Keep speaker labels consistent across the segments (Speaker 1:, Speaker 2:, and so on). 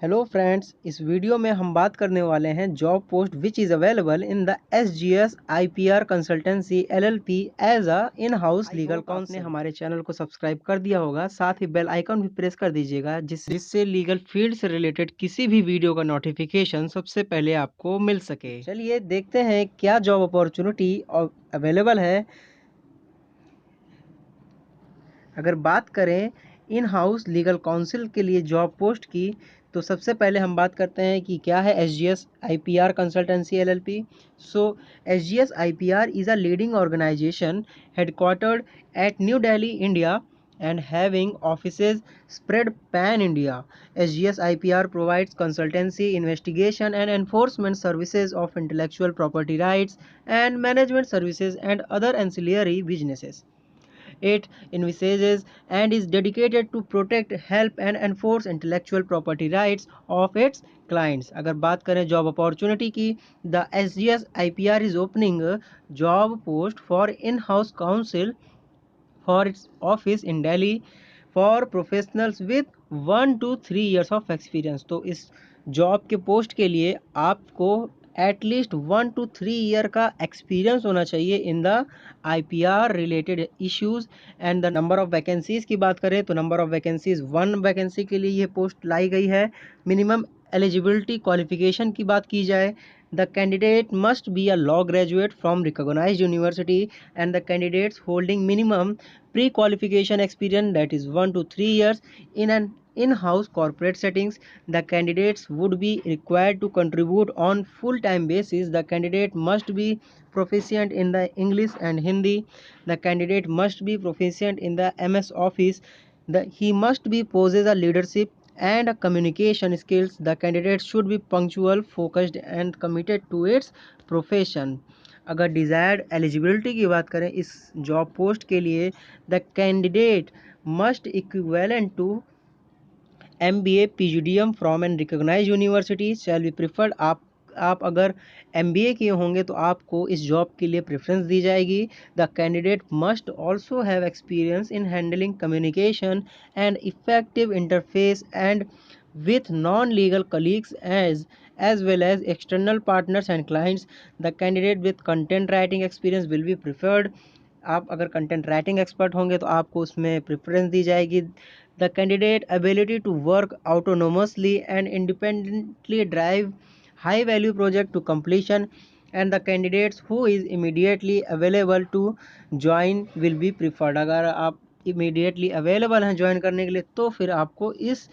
Speaker 1: Hello friends, इस video में हम बात करने वाले हैं job post which is available in the SGS IPR consultancy LLP as a in house legal counsel. आपने हमारे चैनल को सब्सक्राइब कर दिया होगा, साथ ही बेल आइकन भी प्रेस कर दीजिएगा जिससे लीगल फील्ड से रिलेटेड किसी भी वीडियो का नोटिफिकेशन सबसे पहले आपको मिल सके। चलिए देखते हैं क्या जॉब अपॉर्चुनिटी अवेलेबल है। अगर बात करें इन हाउस लीगल काउंसिल के लिए जॉब पोस्ट की, तो सबसे पहले हम बात करते हैं कि क्या है SGS IPR consultancy LLP। So SGS IPR is a leading organisation headquartered at New Delhi, India and having offices spread pan-India. SGS IPR provides consultancy, investigation and enforcement services of intellectual property rights and management services and other ancillary businesses. It envisages and is dedicated to protect, help and enforce intellectual property rights of its clients. अगर बात करें job opportunity की, the SGS IPR is opening a job post for in-house counsel for its office in Delhi for professionals with 1 to 3 years of experience। तो इस job के post के लिए आपको एटलीस्ट 1 to 3 ईयर का एक्सपीरियंस होना चाहिए in the IPR related issues. And the number of vacancies की बात करें तो नंबर ऑफ वैकेंसीज 1 वैकेंसी के लिए ये पोस्ट लाई गई है। मिनिमम एलिजिबिलिटी क्वालिफिकेशन की बात की जाए, the candidate must be a law graduate from recognized university and the candidates holding minimum pre-qualification experience, that is 1 to 3 years in an in-house corporate settings. The candidates would be required to contribute on full-time basis. The candidate must be proficient in the English and Hindi. The candidate must be proficient in the MS Office. He must be possess a leadership and communication skills. The candidate should be punctual, focused and committed to its profession. अगर desired eligibility की बात करें इस job post के लिए, the candidate must equivalent to MBA PGDM from an recognise university shall be preferred. आप अगर MBA किए होंगे तो आपको इस जॉब के लिए प्रेफरेंस दी जाएगी। The candidate must also have experience in handling communication and effective interface and with non-legal colleagues as well as external partners and clients. The candidate with content writing experience will be preferred। आप अगर content writing expert होंगे तो आपको उसमें preference दी जाएगी। The candidate ability to work autonomously and independently drive high value project to completion and the candidates who is immediately available to join will be preferred. अगर आप इमीडिएटली अवेलेबल हैं join करने के लिए तो फिर आपको इस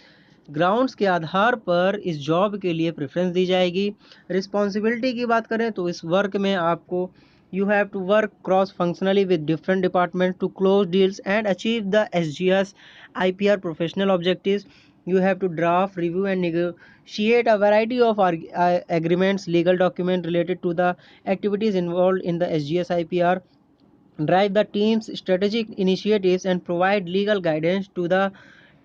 Speaker 1: ग्राउंड्स के आधार पर इस जॉब के लिए प्रेफरेंस दी जाएगी। रिस्पॉन्सिबिलिटी की बात करें तो इस वर्क में आपको you have to work cross functionally with different departments to close deals and achieve the SGS IPR professional objectives. You have to draft, review and negotiate a variety of agreements, legal documents related to the activities involved in the SGS IPR, drive the team's strategic initiatives and provide legal guidance to the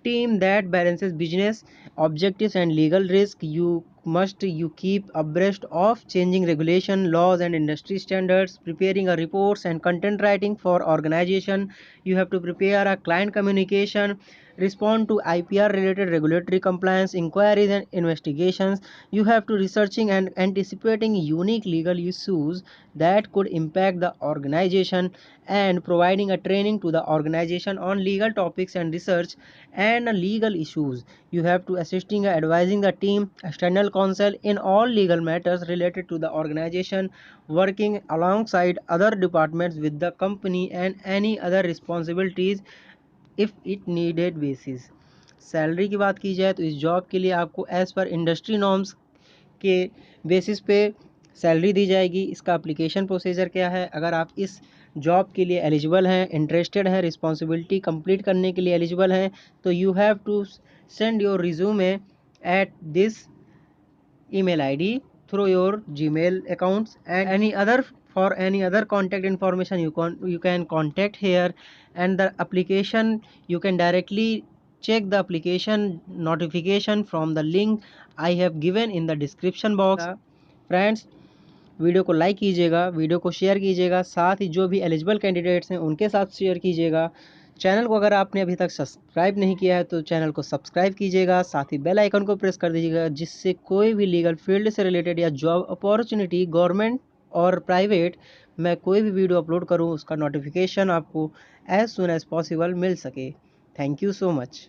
Speaker 1: team that balances business objectives and legal risk. You keep abreast of changing regulation, laws and industry standards, preparing a reports and content writing for organization. You have to prepare a client communication, respond to IPR related regulatory compliance inquiries and investigations. You have to researching and anticipating unique legal issues that could impact the organization and providing a training to the organization on legal topics and research and legal issues. You have to assisting and advising the team, external counsel in all legal matters related to the organization, working alongside other departments with the company and any other responsibilities if it needed basis। Salary की बात की जाए तो इस job के लिए आपको as per industry norms के बेसिस पे सैलरी दी जाएगी। इसका एप्लीकेशन प्रोसीजर क्या है, अगर आप इस जॉब के लिए एलिजिबल हैं, इंटरेस्टेड हैं, रिस्पॉन्सिबिलिटी कंप्लीट करने के लिए एलिजिबल हैं, तो you have to send your resume at this email ID through your Gmail accounts and for any other contact information you can contact here. And the application you can directly check the application notification from the link I have given in the description box। Friends, video को like कीजिएगा, video को share कीजिएगा, साथ ही जो भी eligible candidates हैं उनके साथ शेयर कीजिएगा। चैनल को अगर आपने अभी तक सब्सक्राइब नहीं किया है तो चैनल को सब्सक्राइब कीजिएगा, साथ ही बेल आइकन को प्रेस कर दीजिएगा, जिससे कोई भी लीगल फील्ड से रिलेटेड या जॉब अपॉर्चुनिटी गवर्नमेंट और प्राइवेट मैं कोई भी वीडियो अपलोड करूं उसका नोटिफिकेशन आपको एज सुन एज पॉसिबल मिल सके। Thank you so much.